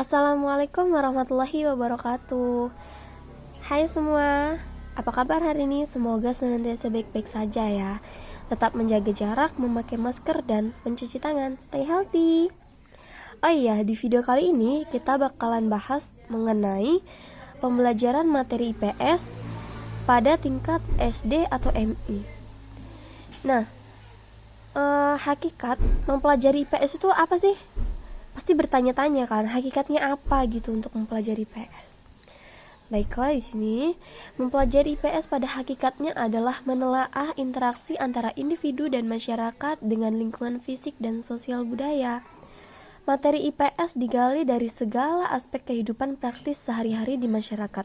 Assalamualaikum warahmatullahi wabarakatuh. Hai semua, apa kabar hari ini? Semoga senantiasa baik-baik saja ya. Tetap menjaga jarak, memakai masker, dan mencuci tangan. Stay healthy. Oh iya, di video kali ini kita bakalan bahas mengenai pembelajaran materi IPS pada tingkat SD atau MI. Nah, hakikat mempelajari IPS itu apa sih? Pasti bertanya-tanya kan, hakikatnya apa gitu untuk mempelajari IPS. Baiklah, di sini mempelajari IPS pada hakikatnya adalah menelaah interaksi antara individu dan masyarakat dengan lingkungan fisik dan sosial budaya. Materi IPS digali dari segala aspek kehidupan praktis sehari-hari di masyarakat.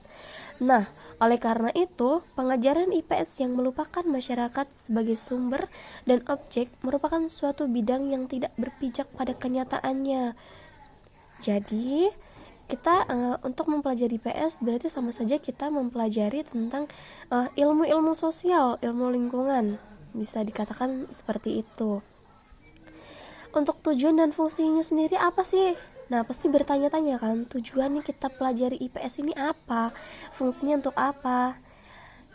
Nah, oleh karena itu, pengajaran IPS yang melupakan masyarakat sebagai sumber dan objek merupakan suatu bidang yang tidak berpijak pada kenyataannya. Jadi, kita untuk mempelajari IPS berarti sama saja kita mempelajari tentang ilmu-ilmu sosial, ilmu lingkungan. Bisa dikatakan seperti itu. Untuk tujuan dan fungsinya sendiri apa sih? Nah, pasti bertanya-tanya kan, tujuannya kita pelajari IPS ini apa? Fungsinya untuk apa?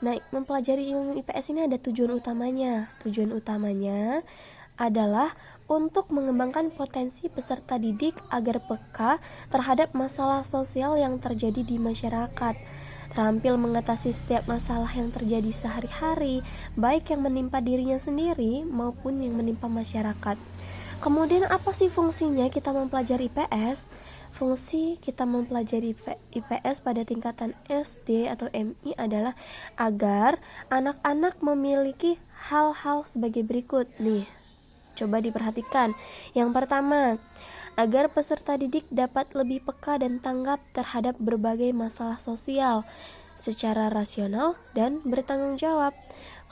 Nah, mempelajari ilmu IPS ini ada tujuan utamanya. Tujuan utamanya adalah untuk mengembangkan potensi peserta didik agar peka terhadap masalah sosial yang terjadi di masyarakat, terampil mengatasi setiap masalah yang terjadi sehari-hari, baik yang menimpa dirinya sendiri maupun yang menimpa masyarakat. Kemudian apa sih fungsinya kita mempelajari IPS? Fungsi kita mempelajari IPS pada tingkatan SD atau MI adalah agar anak-anak memiliki hal-hal sebagai berikut nih. Coba diperhatikan. Yang pertama, agar peserta didik dapat lebih peka dan tanggap terhadap berbagai masalah sosial secara rasional dan bertanggung jawab.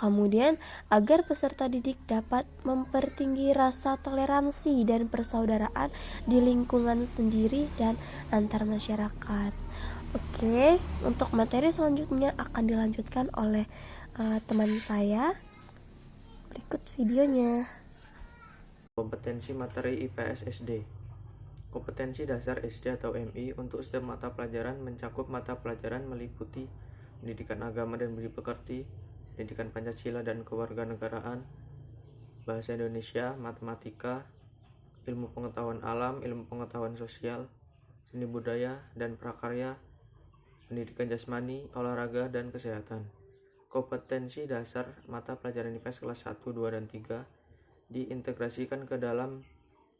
Kemudian, agar peserta didik dapat mempertinggi rasa toleransi dan persaudaraan di lingkungan sendiri dan antar masyarakat. Oke, untuk materi selanjutnya akan dilanjutkan oleh teman saya. Berikut videonya. Kompetensi materi IPS SD. Kompetensi dasar SD atau MI untuk setiap mata pelajaran mencakup mata pelajaran meliputi pendidikan agama dan budi pekerti, pendidikan Pancasila dan kewarganegaraan, bahasa Indonesia, matematika, ilmu pengetahuan alam, ilmu pengetahuan sosial, seni budaya dan prakarya, pendidikan jasmani, olahraga, dan kesehatan. Kompetensi dasar mata pelajaran IPS kelas 1, 2, dan 3 diintegrasikan ke dalam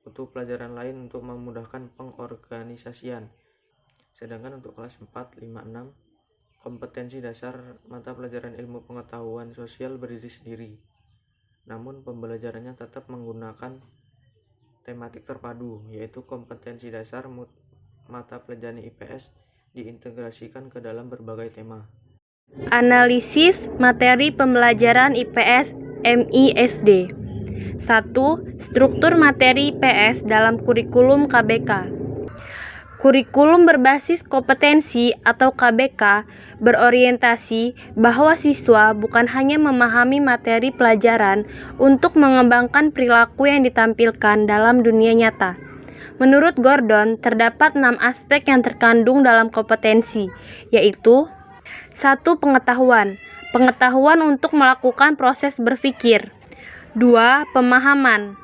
butuh pelajaran lain untuk memudahkan pengorganisasian. Sedangkan untuk kelas 4, 5, 6, kompetensi dasar mata pelajaran ilmu pengetahuan sosial berdiri sendiri. Namun pembelajarannya tetap menggunakan tematik terpadu, yaitu kompetensi dasar mata pelajaran IPS diintegrasikan ke dalam berbagai tema. Analisis materi pembelajaran IPS MI SD. 1. Struktur materi IPS dalam kurikulum KBK. Kurikulum berbasis kompetensi atau KBK berorientasi bahwa siswa bukan hanya memahami materi pelajaran untuk mengembangkan perilaku yang ditampilkan dalam dunia nyata. Menurut Gordon, terdapat 6 aspek yang terkandung dalam kompetensi, yaitu 1. Pengetahuan. Pengetahuan untuk melakukan proses berpikir. 2. Pemahaman.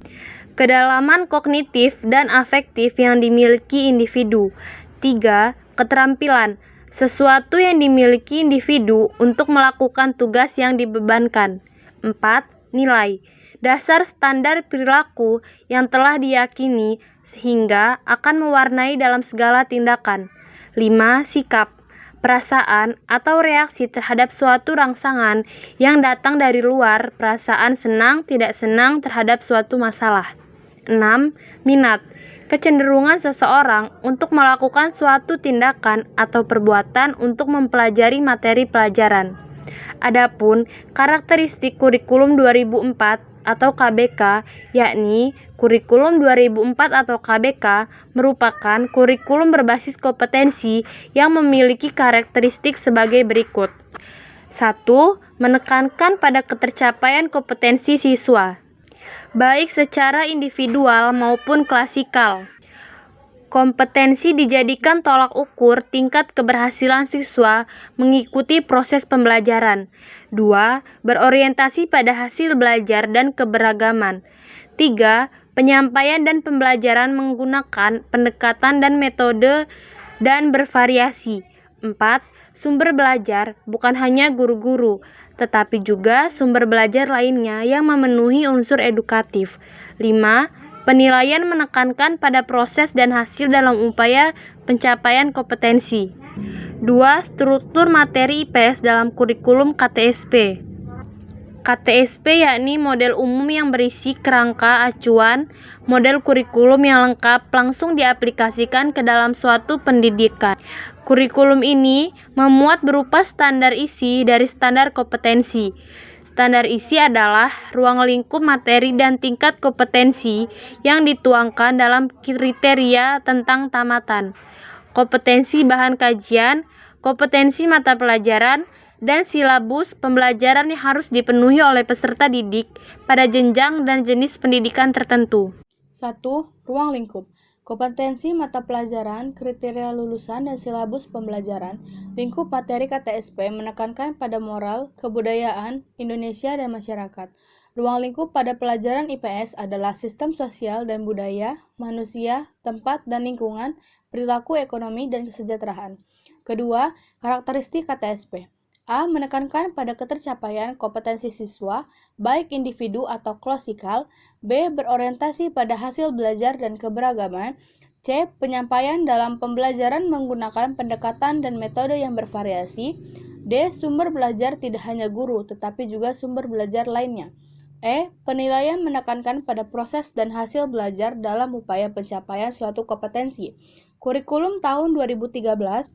Kedalaman kognitif dan afektif yang dimiliki individu. 3. Keterampilan. Sesuatu yang dimiliki individu untuk melakukan tugas yang dibebankan. 4. Nilai. Dasar standar perilaku yang telah diyakini sehingga akan mewarnai dalam segala tindakan. 5. Sikap. Perasaan atau reaksi terhadap suatu rangsangan yang datang dari luar, perasaan senang, tidak senang terhadap suatu masalah. 6. Minat. Kecenderungan seseorang untuk melakukan suatu tindakan atau perbuatan untuk mempelajari materi pelajaran. Adapun karakteristik kurikulum 2004 atau KBK, yakni kurikulum 2004 atau KBK merupakan kurikulum berbasis kompetensi yang memiliki karakteristik sebagai berikut. 1. Menekankan pada ketercapaian kompetensi siswa, baik secara individual maupun klasikal. Kompetensi dijadikan tolak ukur tingkat keberhasilan siswa mengikuti proses pembelajaran. 2. Berorientasi pada hasil belajar dan keberagaman. 3. Penyampaian dan pembelajaran menggunakan pendekatan dan metode dan bervariasi. 4. Sumber belajar bukan hanya guru-guru, tetapi juga sumber belajar lainnya yang memenuhi unsur edukatif. 5. Penilaian menekankan pada proses dan hasil dalam upaya pencapaian kompetensi. 2. Struktur materi IPS dalam kurikulum KTSP. KTSP yakni model umum yang berisi kerangka acuan, model kurikulum yang lengkap langsung diaplikasikan ke dalam suatu pendidikan. Kurikulum ini memuat berupa standar isi dari standar kompetensi. Standar isi adalah ruang lingkup materi dan tingkat kompetensi yang dituangkan dalam kriteria tentang tamatan, kompetensi bahan kajian, kompetensi mata pelajaran, dan silabus pembelajaran yang harus dipenuhi oleh peserta didik pada jenjang dan jenis pendidikan tertentu. 1. Ruang lingkup. Kompetensi mata pelajaran, kriteria lulusan, dan silabus pembelajaran. Lingkup materi KTSP menekankan pada moral, kebudayaan, Indonesia, dan masyarakat. Ruang lingkup pada pelajaran IPS adalah sistem sosial dan budaya, manusia, tempat dan lingkungan, perilaku ekonomi, dan kesejahteraan. Kedua, karakteristik KTSP. A. Menekankan pada ketercapaian kompetensi siswa, baik individu atau klosikal. B. Berorientasi pada hasil belajar dan keberagaman. C. Penyampaian dalam pembelajaran menggunakan pendekatan dan metode yang bervariasi. D. Sumber belajar tidak hanya guru, tetapi juga sumber belajar lainnya. E. Penilaian menekankan pada proses dan hasil belajar dalam upaya pencapaian suatu kompetensi. Kurikulum tahun 2013. 1.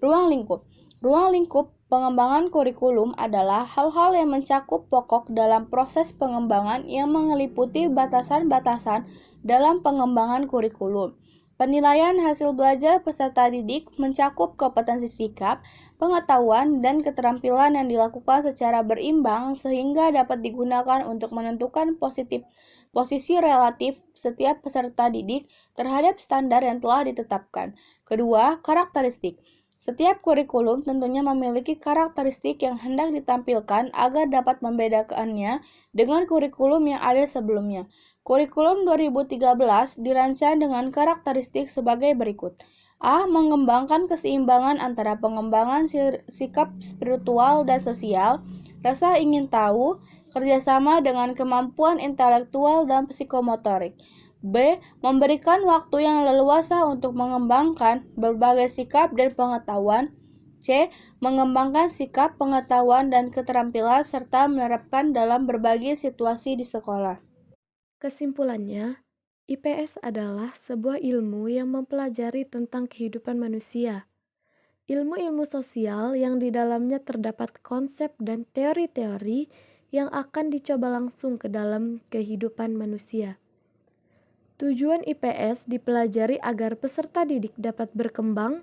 Ruang lingkup. Ruang lingkup pengembangan kurikulum adalah hal-hal yang mencakup pokok dalam proses pengembangan yang meliputi batasan-batasan dalam pengembangan kurikulum. Penilaian hasil belajar peserta didik mencakup kompetensi sikap, pengetahuan, dan keterampilan yang dilakukan secara berimbang sehingga dapat digunakan untuk menentukan posisi relatif setiap peserta didik terhadap standar yang telah ditetapkan. Kedua, karakteristik. Setiap kurikulum tentunya memiliki karakteristik yang hendak ditampilkan agar dapat membedakannya dengan kurikulum yang ada sebelumnya. Kurikulum 2013 dirancang dengan karakteristik sebagai berikut. A. Mengembangkan keseimbangan antara pengembangan sikap spiritual dan sosial, rasa ingin tahu, kerjasama dengan kemampuan intelektual dan psikomotorik. B. Memberikan waktu yang leluasa untuk mengembangkan berbagai sikap dan pengetahuan. C. Mengembangkan sikap, pengetahuan, dan keterampilan serta menerapkan dalam berbagai situasi di sekolah. Kesimpulannya, IPS adalah sebuah ilmu yang mempelajari tentang kehidupan manusia. Ilmu-ilmu sosial yang di dalamnya terdapat konsep dan teori-teori yang akan dicoba langsung ke dalam kehidupan manusia. Tujuan IPS dipelajari agar peserta didik dapat berkembang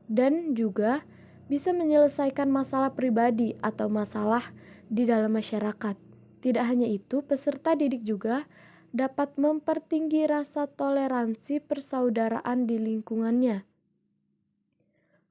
dan juga bisa menyelesaikan masalah pribadi atau masalah di dalam masyarakat. Tidak hanya itu, peserta didik juga dapat mempertinggi rasa toleransi persaudaraan di lingkungannya.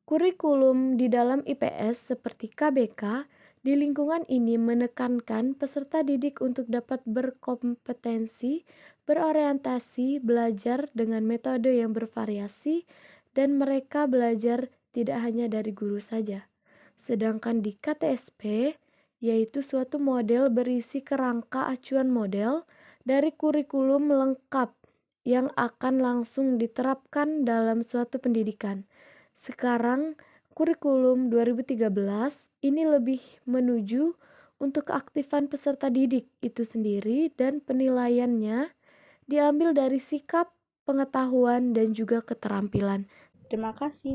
Kurikulum di dalam IPS seperti KBK di lingkungan ini menekankan peserta didik untuk dapat berkompetensi, berorientasi, belajar dengan metode yang bervariasi, dan mereka belajar tidak hanya dari guru saja. Sedangkan di KTSP, yaitu suatu model berisi kerangka acuan model dari kurikulum lengkap yang akan langsung diterapkan dalam suatu pendidikan. Sekarang, kurikulum 2013 ini lebih menuju untuk keaktifan peserta didik itu sendiri dan penilaiannya diambil dari sikap, pengetahuan, dan juga keterampilan. Terima kasih.